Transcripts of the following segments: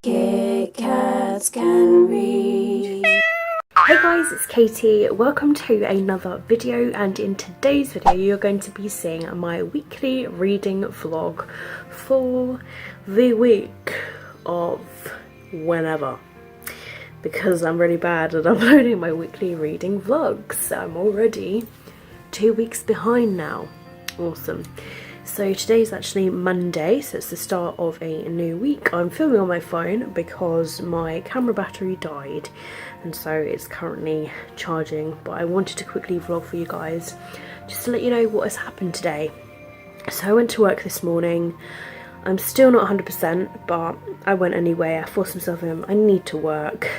Kit Kats can read. Hey guys, it's Katie. Welcome to another video, and in today's video you're going to be seeing my weekly reading vlog for the week of whenever, because I'm really bad at uploading my weekly reading vlogs. I'm already 2 weeks behind now. Awesome. So today's actually Monday, so it's the start of a new week. I'm filming on my phone because my camera battery died, and so it's currently charging, but I wanted to quickly vlog for you guys just to let you know what has happened today. So I went to work this morning. I'm still not 100%, but I went anyway. I forced myself in. I need to work.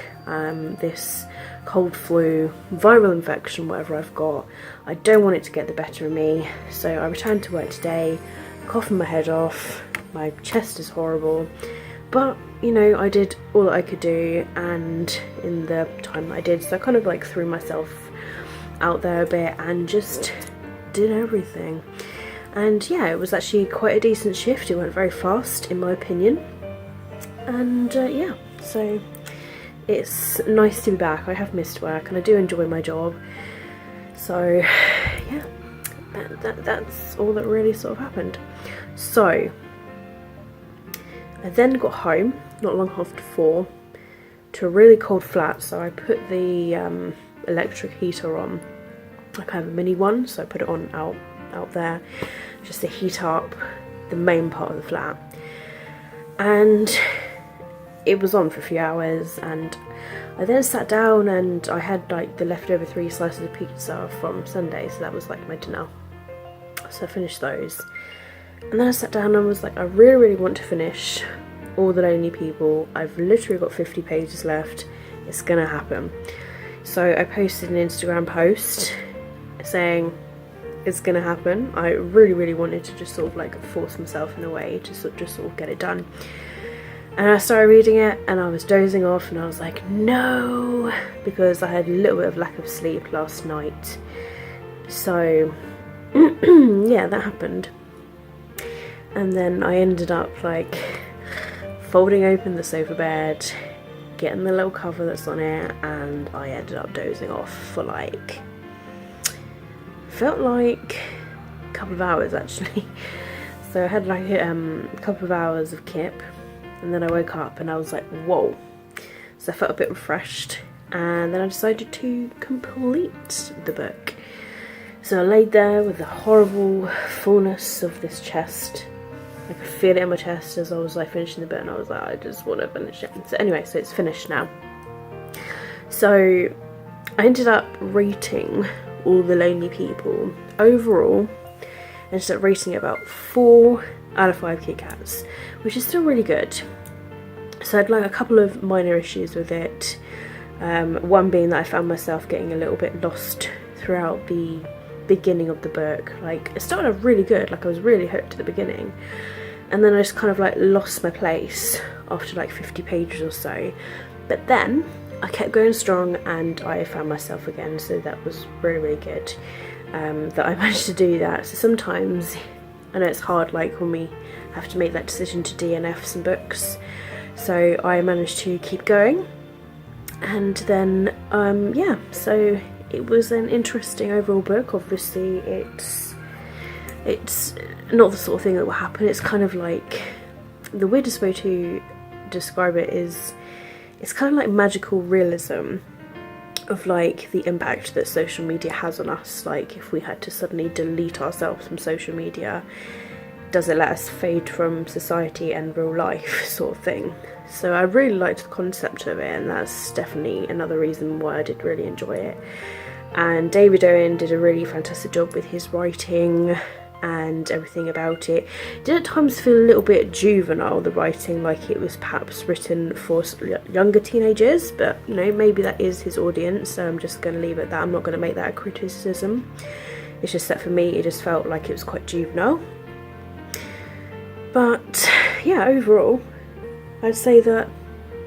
This cold, flu, viral infection, whatever I've got, I don't want it to get the better of me. So I returned to work today, coughing my head off. My chest is horrible, but you know, I did all that I could do, and in the time that I did, so I kind of like threw myself out there a bit and just did everything. And yeah, it was actually quite a decent shift. It went very fast in my opinion, and yeah, so it's nice to be back. I have missed work and I do enjoy my job, so yeah, that's all that really sort of happened. So I then got home not long after 4 to a really cold flat, so I put the electric heater on. Like I have a mini one, so I put it on out there just to heat up the main part of the flat, and it was on for a few hours. And I then sat down and I had like the leftover 3 slices of pizza from Sunday, so that was like my dinner. So I finished those, and then I sat down and was like, I really want to finish All the Lonely People. I've literally got 50 pages left. It's gonna happen. So I posted an Instagram post saying it's gonna happen. I really wanted to just sort of like force myself in a way to just sort of get it done. And I started reading it and I was dozing off, and I was like, no, because I had a little bit of lack of sleep last night. So yeah, that happened. And then I ended up like folding open the sofa bed, getting the little cover that's on it, and I ended up dozing off for like, felt like a couple of hours actually. So I had like a couple of hours of kip, and then I woke up and I was like, whoa. So I felt a bit refreshed, and then I decided to complete the book. So I laid there with the horrible fullness of this chest. I could feel it in my chest as I was like finishing the book, and I was like, I just want to finish it. So anyway, so it's finished now. So I ended up rating All the Lonely People. Overall, I ended up rating it about 4 out of 5 Kit Kats, which is still really good. So I had like a couple of minor issues with it. One being that I found myself getting a little bit lost throughout the beginning of the book. Like it started off really good, like I was really hooked at the beginning, and then I just kind of like lost my place after like 50 pages or so. But then I kept going strong and I found myself again, so that was really good that I managed to do that. So sometimes I know it's hard, like when we have to make that decision to DNF some books, so I managed to keep going. And then yeah, so it was an interesting overall book. Obviously it's not the sort of thing that will happen. It's kind of like, the weirdest way to describe it is, it's kind of like magical realism of like the impact that social media has on us. Like if we had to suddenly delete ourselves from social media, does it let us fade from society and real life, sort of thing. So I really liked the concept of it, and that's definitely another reason why I did really enjoy it. And David Owen did a really fantastic job with his writing and everything about it. It did at times feel a little bit juvenile, the writing, like it was perhaps written for younger teenagers, but you know, maybe that is his audience, so I'm just going to leave it at that. I'm not going to make that a criticism. It's just that for me it just felt like it was quite juvenile. But yeah, overall I'd say that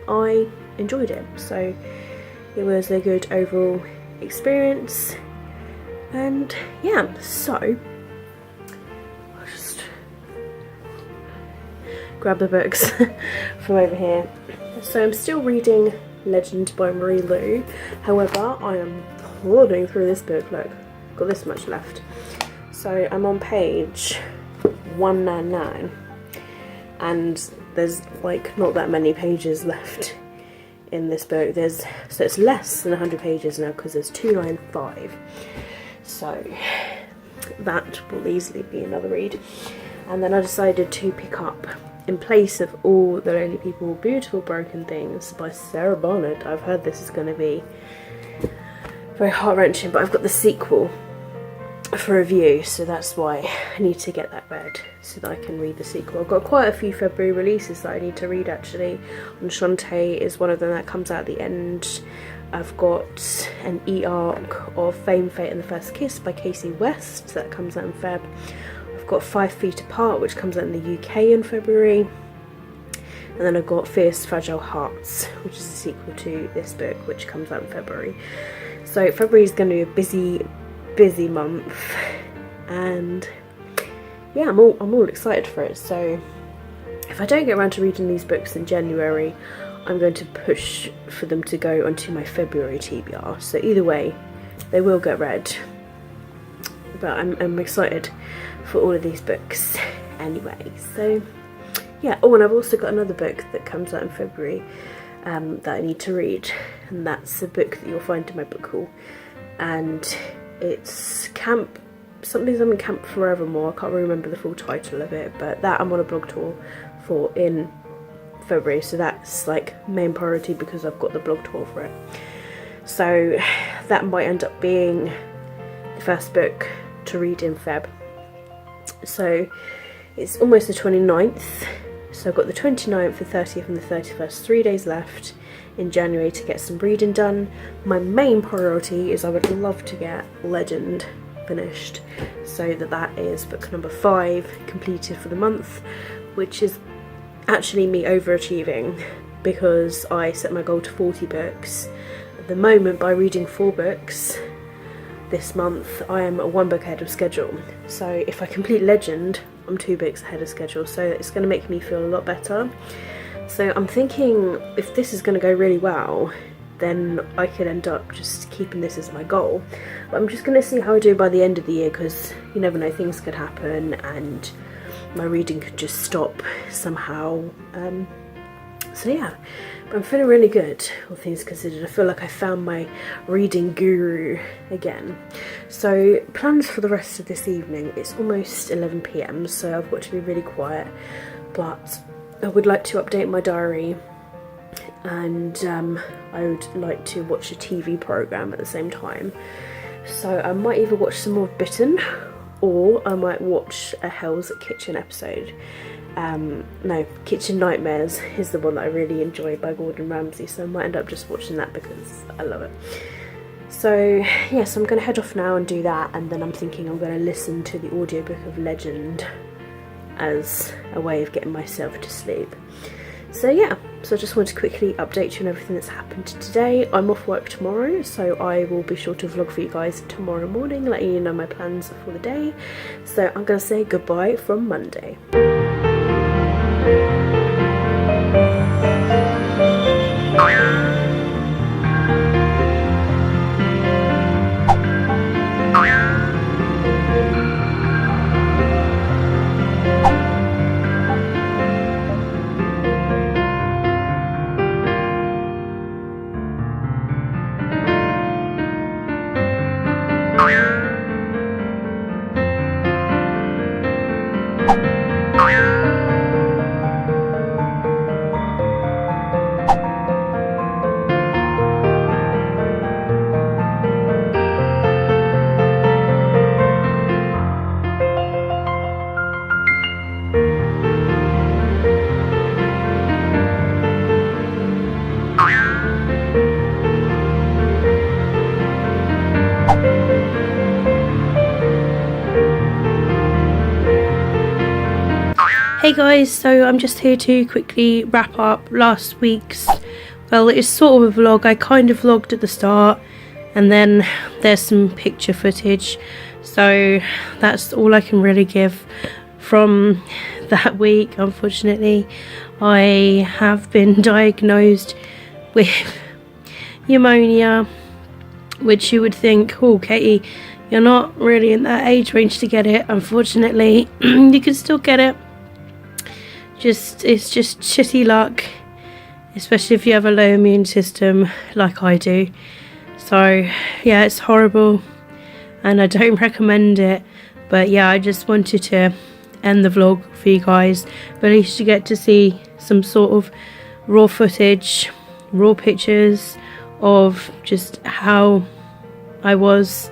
I enjoyed it, so it was a good overall experience. And yeah, so I'll just grab the books from over here. So I'm still reading Legend by Marie Lu. However, I am plodding through this book. Look, got this much left. So I'm on page 199 and there's like not that many pages left in this book. So it's less than 100 pages now because there's 295. So that will easily be another read. And then I decided to pick up In Place of All the Lonely People, Beautiful Broken Things by Sarah Barnett. I've heard this is going to be very heart-wrenching, but I've got the sequel for review, so that's why I need to get that read so that I can read the sequel. I've got quite a few February releases that I need to read actually. Enchante is one of them that comes out at the end. I've got an e-arc of Fame, Fate and the First Kiss by Casey West that comes out in Feb. I've got 5 Feet Apart, which comes out in the UK in February. And then I've got Fierce Fragile Hearts, which is a sequel to this book, which comes out in February. So February is going to be a busy month, and yeah, I'm all excited for it. So if I don't get around to reading these books in January, I'm going to push for them to go onto my February TBR. So either way, they will get read. But I'm excited for all of these books anyway. So yeah. Oh, and I've also got another book that comes out in February that I need to read, and that's a book that you'll find in my book haul, and it's something Camp Forevermore. I can't remember the full title of it, but that I'm on a blog tour for in February, so that's like main priority because I've got the blog tour for it. So that might end up being the first book to read in Feb. So it's almost the 29th, so I've got the 29th, the 30th and the 31st, 3 days left in January to get some reading done. My main priority is I would love to get Legend finished, so that is book number 5 completed for the month, which is actually me overachieving because I set my goal to 40 books. At the moment, by reading 4 books this month, I am 1 book ahead of schedule. So if I complete Legend, I'm 2 books ahead of schedule, so it's going to make me feel a lot better. So I'm thinking if this is going to go really well, then I could end up just keeping this as my goal. But I'm just going to see how I do by the end of the year, because you never know, things could happen and my reading could just stop somehow. So yeah, but I'm feeling really good, all things considered. I feel like I found my reading guru again. So plans for the rest of this evening, it's almost 11 PM, so I've got to be really quiet, but I would like to update my diary, and I would like to watch a TV programme at the same time. So I might either watch some more Bitten, or I might watch a Hell's Kitchen episode. No, Kitchen Nightmares is the one that I really enjoy by Gordon Ramsay, so I might end up just watching that because I love it. So yes, I'm going to head off now and do that, and then I'm thinking I'm going to listen to the audiobook of Legend as a way of getting myself to sleep. So yeah, so I just wanted to quickly update you on everything that's happened today. I'm off work tomorrow, so I will be sure to vlog for you guys tomorrow morning, letting you know my plans for the day. So I'm going to say goodbye from Monday. Hey guys, so I'm just here to quickly wrap up last week's, well, it's sort of a vlog. I kind of vlogged at the start, and then there's some picture footage, so that's all I can really give from that week. Unfortunately, I have been diagnosed with pneumonia, which you would think, oh Katie, you're not really in that age range to get it. Unfortunately, you can still get it. It's just shitty luck, especially if you have a low immune system like I do. So yeah, it's horrible and I don't recommend it. But yeah, I just wanted to end the vlog for you guys, but at least you get to see some sort of raw footage, raw pictures of just how I was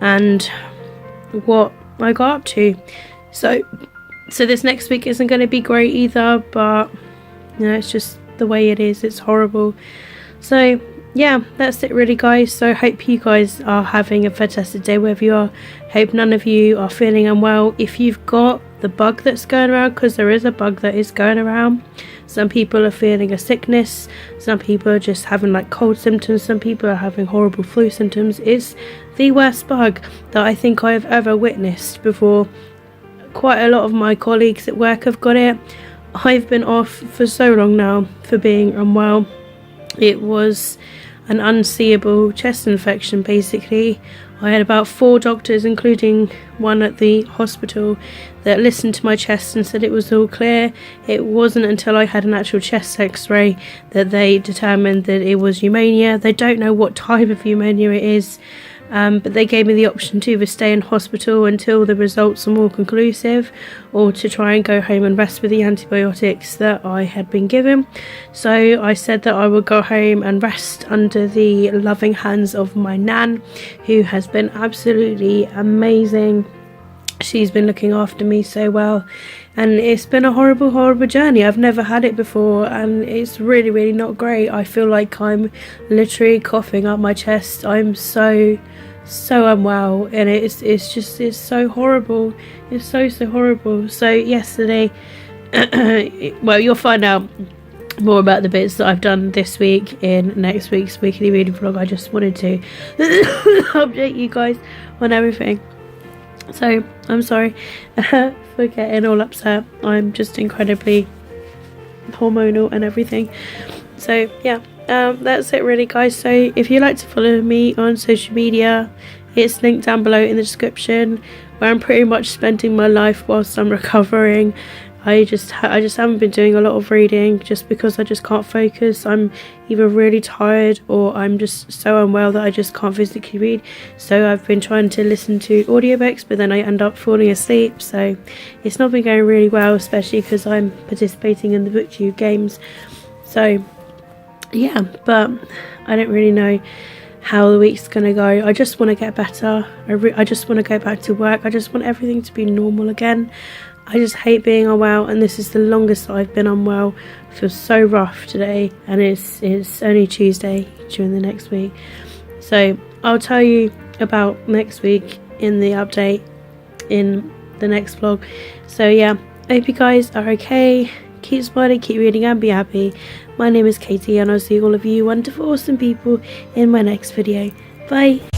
and what I got up to. So this next week isn't going to be great either, but you know, it's just the way it is. It's horrible. So yeah, that's it really, guys. So I hope you guys are having a fantastic day wherever you are. Hope none of you are feeling unwell. If you've got the bug that's going around, because there is a bug that is going around, some people are feeling a sickness, some people are just having like cold symptoms, some people are having horrible flu symptoms. It's the worst bug that I think I have ever witnessed before. Quite a lot of my colleagues at work have got it. I've been off for so long now for being unwell. It was an unseeable chest infection basically. I had about 4 doctors, including one at the hospital, that listened to my chest and said it was all clear. It wasn't until I had an actual chest x-ray that they determined that it was pneumonia. They don't know what type of pneumonia it is, but they gave me the option to either stay in hospital until the results are more conclusive, or to try and go home and rest with the antibiotics that I had been given. So I said that I would go home and rest under the loving hands of my nan, who has been absolutely amazing. She's been looking after me so well, and it's been a horrible journey. I've never had it before, and it's really not great. I feel like I'm literally coughing up my chest. I'm so unwell, and it's so horrible. It's so horrible. So yesterday, well, you'll find out more about the bits that I've done this week in next week's weekly reading vlog. I just wanted to update you guys on everything. So I'm sorry for getting all upset. I'm just incredibly hormonal and everything. So yeah, that's it really, guys. So if you'd like to follow me on social media, it's linked down below in the description, where I'm pretty much spending my life whilst I'm recovering. I just haven't been doing a lot of reading just because I just can't focus. I'm either really tired or I'm just so unwell that I just can't physically read. So I've been trying to listen to audiobooks, but then I end up falling asleep. So it's not been going really well, especially because I'm participating in the booktube games. So yeah, but I don't really know how the week's gonna go. I just want to get better. I just want to go back to work. I just want everything to be normal again. I just hate being unwell, and this is the longest that I've been unwell. I feel so rough today, and it's only Tuesday during the next week. So I'll tell you about next week in the update in the next vlog. So yeah, I hope you guys are okay. Keep smiling, keep reading, and be happy. My name is Katie, and I'll see all of you wonderful, awesome people in my next video. Bye.